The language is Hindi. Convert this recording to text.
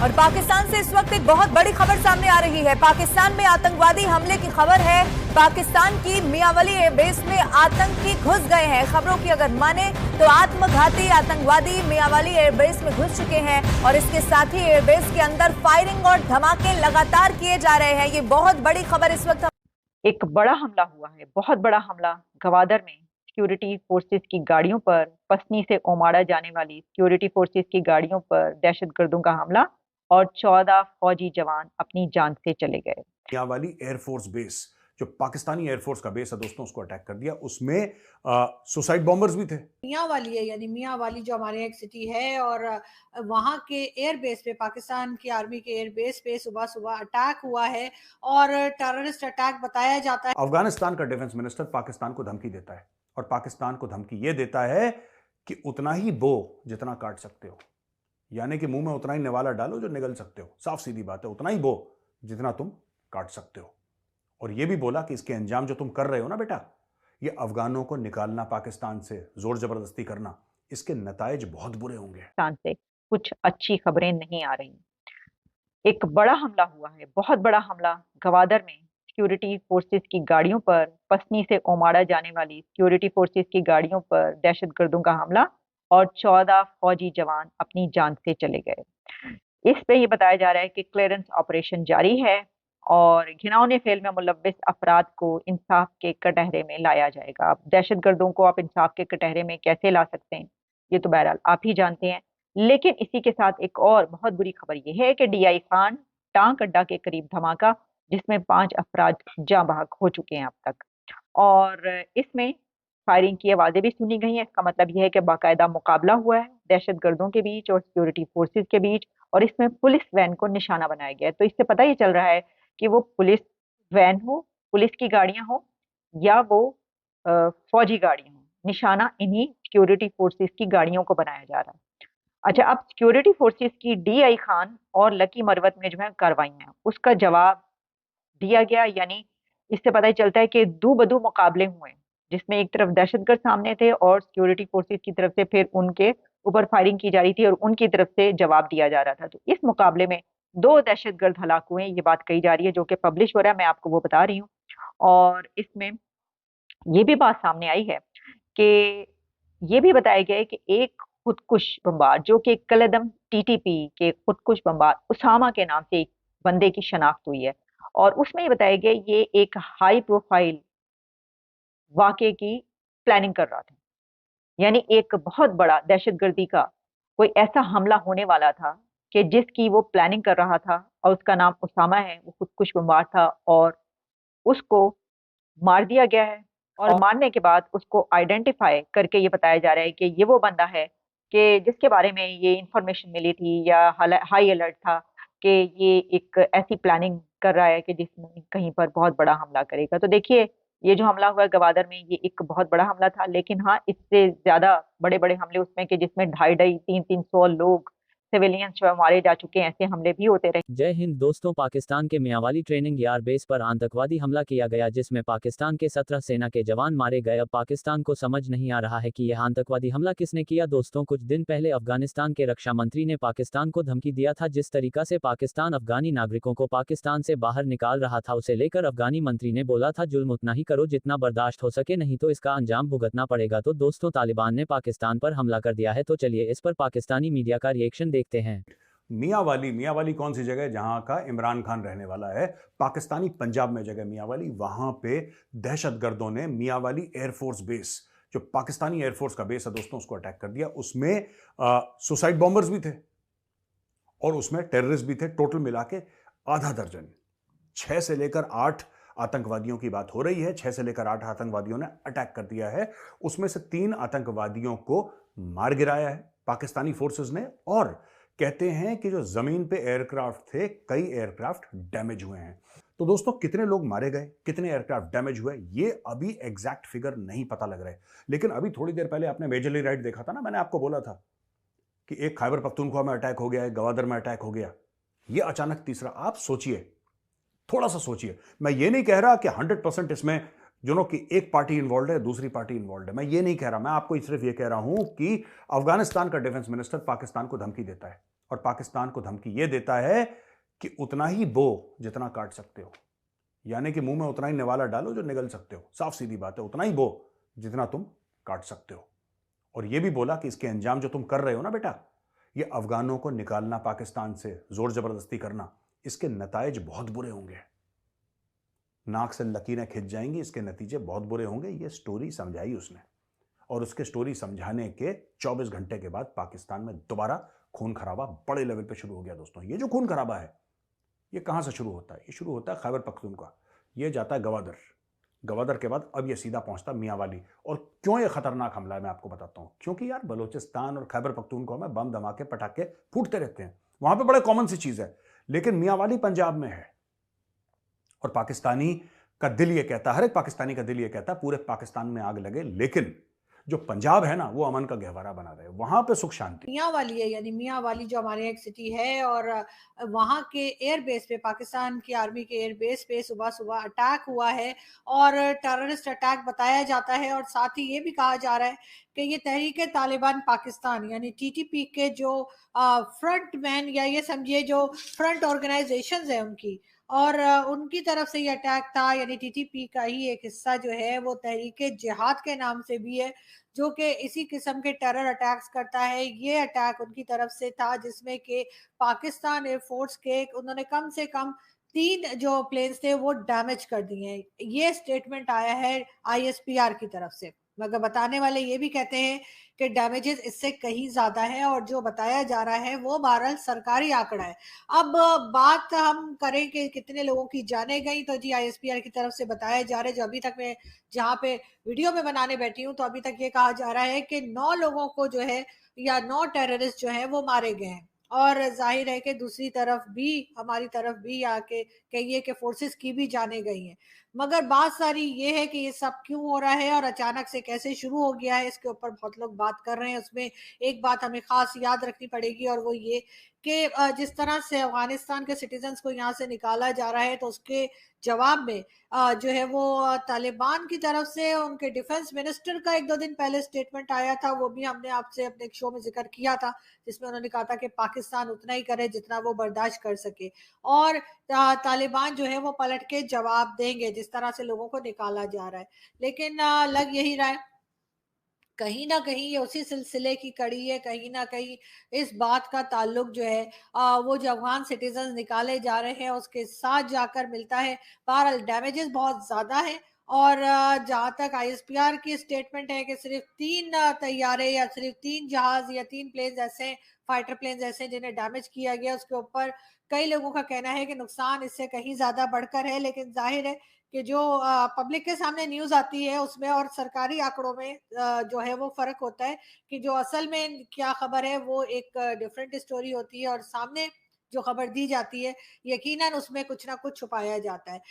और पाकिस्तान से इस वक्त एक बहुत बड़ी खबर सामने आ रही है। पाकिस्तान में आतंकवादी हमले की खबर है। पाकिस्तान की मियांवाली एयरबेस में आतंकी घुस गए हैं। खबरों की अगर माने तो आत्मघाती आतंकवादी मियांवाली एयरबेस में घुस चुके हैं और इसके साथ ही एयरबेस के अंदर फायरिंग और धमाके लगातार किए जा रहे हैं। ये बहुत बड़ी खबर इस वक्त। एक बड़ा हमला हुआ है, बहुत बड़ा हमला गवादर में सिक्योरिटी फोर्सेस की गाड़ियों पर, पसनी से ओमाड़ा जाने वाली सिक्योरिटी फोर्सेस की गाड़ियों पर दहशतगर्दों का हमला और 14 फौजी जवान अपनी जान से चले गए। मियांवाली एयरफोर्स बेस, जो पाकिस्तानी एयरफोर्स का बेस है दोस्तों, उसको अटैक कर दिया। उसमें सुसाइड बॉम्बर्स भी थे। मियांवाली है, यानी मियांवाली जो हमारे एक सिटी है, और वहां के एयर बेस पे, पाकिस्तान की आर्मी के एयर बेस पे सुबह सुबह अटैक हुआ है और टेररिस्ट अटैक बताया जाता है। अफगानिस्तान का डिफेंस मिनिस्टर पाकिस्तान को धमकी देता है और पाकिस्तान को धमकी यह देता है कि उतना ही बो जितना काट सकते हो, यानी कि मुंह में उतना ही निवाला डालो जो निगल सकते हो। साफ सीधी बात है, उतना ही बो जितना तुम काट सकते हो। और यह भी बोला कि इसके अंजाम जो तुम कर रहे हो ना बेटा, ये अफगानों को निकालना पाकिस्तान से, जोर जबरदस्ती करना, इसके नतायज बहुत बुरे होंगे। पाकिस्तान से कुछ अच्छी खबरें नहीं आ रही। एक बड़ा हमला हुआ है, बहुत बड़ा हमला गवादर में सिक्योरिटी फोर्सेस की गाड़ियों पर, पसनी से ओमाड़ा जाने वाली सिक्योरिटी फोर्सेस की गाड़ियों पर दहशतगर्दों का हमला और 14 फौजी जवान अपनी जान से चले गए। इस पे ये बताया जा रहा है कि क्लियरेंस ऑपरेशन जारी है और घिनौने फेल में मुलव्विस अफराद को इंसाफ के कटहरे में लाया जाएगा। अब दहशतगर्दों को आप इंसाफ के कटहरे में कैसे ला सकते हैं, ये तो बहरहाल आप ही जानते हैं। लेकिन इसी के साथ एक और बहुत बुरी खबर यह है कि डीआई खान टांक अड्डा के करीब धमाका, जिसमें 5 अफराद जाँ बहक हो चुके हैं अब तक, और इसमें फायरिंग की आवाजें भी सुनी गई हैं। इसका मतलब यह है कि बाकायदा मुकाबला हुआ है दहशतगर्दों के बीच और सिक्योरिटी फोर्सेस के बीच, और इसमें पुलिस वैन को निशाना बनाया गया है। तो इससे पता ये चल रहा है कि वो पुलिस वैन हो, पुलिस की गाड़ियां हो, या वो फौजी गाड़ियां हो, निशाना इन्हीं सिक्योरिटी फोर्सेस की गाड़ियों को बनाया जा रहा है। अच्छा, अब सिक्योरिटी फोर्सेस की डीआई खान और लकी मरवत में जो है कार्रवाइयां, उसका जवाब दिया गया। यानी इससे पता ही चलता है कि दो बदू मुकाबले हुए, जिसमें एक तरफ दहशतगर्द सामने थे और सिक्योरिटी फोर्सेस की तरफ से फिर उनके ऊपर फायरिंग की जा रही थी और उनकी तरफ से जवाब दिया जा रहा था। तो इस मुकाबले में 2 दहशतगर्द हलाक हुए, ये बात कही जा रही है, जो कि पब्लिश हो रहा है, मैं आपको वो बता रही हूँ। और इसमें ये भी बात सामने आई है कि ये भी बताया गया है कि एक खुदकुश बमबार, जो कि कलदम टीटीपी के खुदकुश बमबार उसामा के नाम से एक बंदे की शनाख्त हुई है, और उसमें ये बताया गया ये एक हाई प्रोफाइल वाकये की प्लानिंग कर रहा था। यानी एक बहुत बड़ा दहशतगर्दी का कोई ऐसा हमला होने वाला था कि जिसकी वो प्लानिंग कर रहा था, और उसका नाम उसामा है, वो खुदकुश बमबार था और उसको मार दिया गया है। और मारने के बाद उसको आइडेंटिफाई करके ये बताया जा रहा है कि ये वो बंदा है कि जिसके बारे में ये इंफॉर्मेशन मिली थी या हाई अलर्ट था कि ये एक ऐसी प्लानिंग कर रहा है कि जिसमें कहीं पर बहुत बड़ा हमला करेगा। तो देखिए, ये जो हमला हुआ गवादर में, ये एक बहुत बड़ा हमला था, लेकिन हाँ, इससे ज्यादा बड़े बड़े हमले उसमें कि जिसमें 250-300 लोग सिविलियंस जो मारे जा चुके हैं, ऐसे हमले भी होते रहे। जय हिंद दोस्तों, पाकिस्तान के मियांवाली ट्रेनिंग एयर बेस पर आतंकवादी हमला किया गया, जिसमें पाकिस्तान के 17 सेना के जवान मारे गए। अब पाकिस्तान को समझ नहीं आ रहा है कि यह आतंकवादी हमला किसने किया। दोस्तों, कुछ दिन पहले अफगानिस्तान के रक्षा मंत्री ने पाकिस्तान को धमकी दिया था। जिस तरीका से पाकिस्तान अफगानी नागरिकों को पाकिस्तान से बाहर निकाल रहा था, उसे लेकर अफगानी मंत्री ने बोला था जुल्म उतना ही करो जितना बर्दाश्त हो सके, नहीं तो इसका अंजाम भुगतना पड़ेगा। तो दोस्तों, तालिबान ने पाकिस्तान पर हमला कर दिया है। तो चलिए इस पर पाकिस्तानी मीडिया का रिएक्शन देखते हैं। मियांवाली कौन सी जगह जहां का इमरान खान रहने वाला है? पाकिस्तानी पंजाब में जगह मियांवाली। वहां पे दहशतगर्दों ने मियांवाली एयरफोर्स बेस, जो पाकिस्तानी एयरफोर्स का बेस है दोस्तों, उसको अटैक कर दिया। उसमें सुसाइड बॉम्बर्स भी थे और उसमें टेररिस्ट भी थे। टोटल मिला के आधा दर्जन, 6 से लेकर 8 आतंकवादियों की बात हो रही है। 6 से लेकर 8 आतंकवादियों ने अटैक कर दिया है। उसमें से 3 आतंकवादियों को मार गिराया है पाकिस्तानी फोर्सेस ने, और कहते हैं कि जो जमीन पे एयरक्राफ्ट थे, कई एयरक्राफ्ट डैमेज हुए हैं। तो दोस्तों, कितने लोग मारे गए, कितने एयरक्राफ्ट डैमेज हुए, ये अभी एग्जैक्ट फिगर नहीं पता लग रहा है। लेकिन अभी थोड़ी देर पहले आपने मेजरली राइट देखा था ना, मैंने आपको बोला था कि एक खैबर पख्तूनख्वा में अटैक हो गया है, गवादर में अटैक हो गया, ये अचानक तीसरा। आप सोचिए, थोड़ा सा सोचिए। मैं ये नहीं कह रहा कि 100% इसमें जो कि एक पार्टी इन्वॉल्व है, दूसरी पार्टी इन्वॉल्व है, मैं ये नहीं कह रहा। मैं आपको सिर्फ ये कह रहा हूं कि अफगानिस्तान का डिफेंस मिनिस्टर पाकिस्तान को धमकी देता है और पाकिस्तान को धमकी यह देता है कि उतना ही बो जितना काट सकते हो, यानी कि मुंह में उतना ही निवाला डालो जो निगल सकते हो। साफ सीधी बात है, उतना ही बो जितना तुम काट सकते हो। और यह भी बोला कि इसके अंजाम जो तुम कर रहे हो ना बेटा, ये अफगानों को निकालना पाकिस्तान से, जोर जबरदस्ती करना, इसके नताइज बहुत बुरे होंगे। नाक से लकीरें खिंच जाएंगी, इसके नतीजे बहुत बुरे होंगे। ये स्टोरी समझाई उसने, और उसके स्टोरी समझाने के 24 घंटे के बाद पाकिस्तान में दोबारा खून खराबा बड़े लेवल पे शुरू हो गया। दोस्तों, ये जो खून खराबा है, ये कहां से शुरू होता है? ये शुरू होता है खैबर पख्तूनख्वा, ये जाता है गवादर, गवादर के बाद अब ये सीधा पहुंचता मियांवाली। और क्यों ये खतरनाक हमला है मैं आपको बताता हूं। क्योंकि यार बलोचिस्तान और खैबर पख्तूनख्वा में बम धमाके पटाखे फूटते रहते हैं, वहां पे बड़े कॉमन सी चीज है। लेकिन मियांवाली पंजाब में है, और पाकिस्तानी का दिल ये कहता है, हर एक पाकिस्तानी का दिल ये कहता है पूरे पाकिस्तान में आग लगे, लेकिन जो पंजाब है ना, वो अमन का गहवारा बना रहे, वहां पे सुख शांति। मियाँ वाली है, यानी मियाँ वाली जो हमारे एक सिटी है, और वहाँ के एयर बेस पे, पाकिस्तान की आर्मी के एयर बेस पे सुबह सुबह अटैक हुआ है, और टेररिस्ट अटैक बताया जाता है। और साथ ही ये भी कहा जा रहा है कि ये तहरीक तालिबान पाकिस्तान यानी टीटीपी के जो फ्रंट मैन, या ये समझिए जो फ्रंट ऑर्गेनाइजेशंस है उनकी, और उनकी तरफ से ये अटैक था। यानी टीटीपी का ही एक हिस्सा जो है वो तहरीक जिहाद के नाम से भी है, जो कि इसी किस्म के टेरर अटैक्स करता है। ये अटैक उनकी तरफ से था, जिसमें कि पाकिस्तान एयरफोर्स के उन्होंने कम से कम 3 जो प्लेन्स थे वो डैमेज कर दिए हैं। ये स्टेटमेंट आया है आईएसपीआर की तरफ से, मगर बताने वाले ये भी कहते हैं कि डैमेजेस इससे कहीं ज्यादा है, और जो बताया जा रहा है वो बहरहाल सरकारी आंकड़ा है। अब बात हम करें कि कितने लोगों की जाने गई, तो जी आईएसपीआर की तरफ से बताया जा रहा है, जो अभी तक मैं जहाँ पे वीडियो में बनाने बैठी हूँ, तो अभी तक ये कहा जा रहा है कि 9 लोगों को जो है, या 9 टेररिस्ट जो है वो मारे गए हैं। और जाहिर है कि दूसरी तरफ भी, हमारी तरफ भी आके कहिए कि फोर्सेस की भी जाने गई हैं। मगर बात सारी ये है कि ये सब क्यों हो रहा है और अचानक से कैसे शुरू हो गया है, इसके ऊपर बहुत लोग बात कर रहे हैं। उसमें एक बात हमें खास याद रखनी पड़ेगी, और वो ये कि जिस तरह से अफगानिस्तान के सिटीजन्स को यहाँ से निकाला जा रहा है, तो उसके जवाब में जो है वो तालिबान की तरफ से उनके डिफेंस मिनिस्टर का 1-2 दिन पहले स्टेटमेंट आया था, वो भी हमने आपसे अपने एक शो में जिक्र किया था, जिसमें उन्होंने कहा था कि पाकिस्तान उतना ही करे जितना वो बर्दाश्त कर सके, और तालिबान जो है वो पलट के जवाब देंगे जिस तरह से लोगों को निकाला जा रहा है। लेकिन लग यही रहा है, कहीं ना कहीं ये उसी सिलसिले की कड़ी है, कहीं ना कहीं इस बात का ताल्लुक जो है वो जो अफगान सिटीजन निकाले जा रहे हैं उसके साथ जाकर मिलता है। बहरहाल डैमेजेस बहुत ज्यादा है, और जहाँ तक आईएसपीआर की स्टेटमेंट है कि सिर्फ 3 तैयारे, या सिर्फ 3 जहाज, या 3 प्लेन ऐसे, फाइटर प्लेन ऐसे जिन्हें डैमेज किया गया, उसके ऊपर कई लोगों का कहना है कि नुकसान इससे कहीं ज्यादा बढ़कर है। लेकिन जाहिर है कि जो पब्लिक के सामने न्यूज आती है उसमें और सरकारी आंकड़ों में जो है वो फर्क होता है, कि जो असल में क्या खबर है वो एक डिफरेंट स्टोरी होती है, और सामने जो खबर दी जाती है यकीनन उसमें कुछ ना कुछ छुपाया जाता है। तो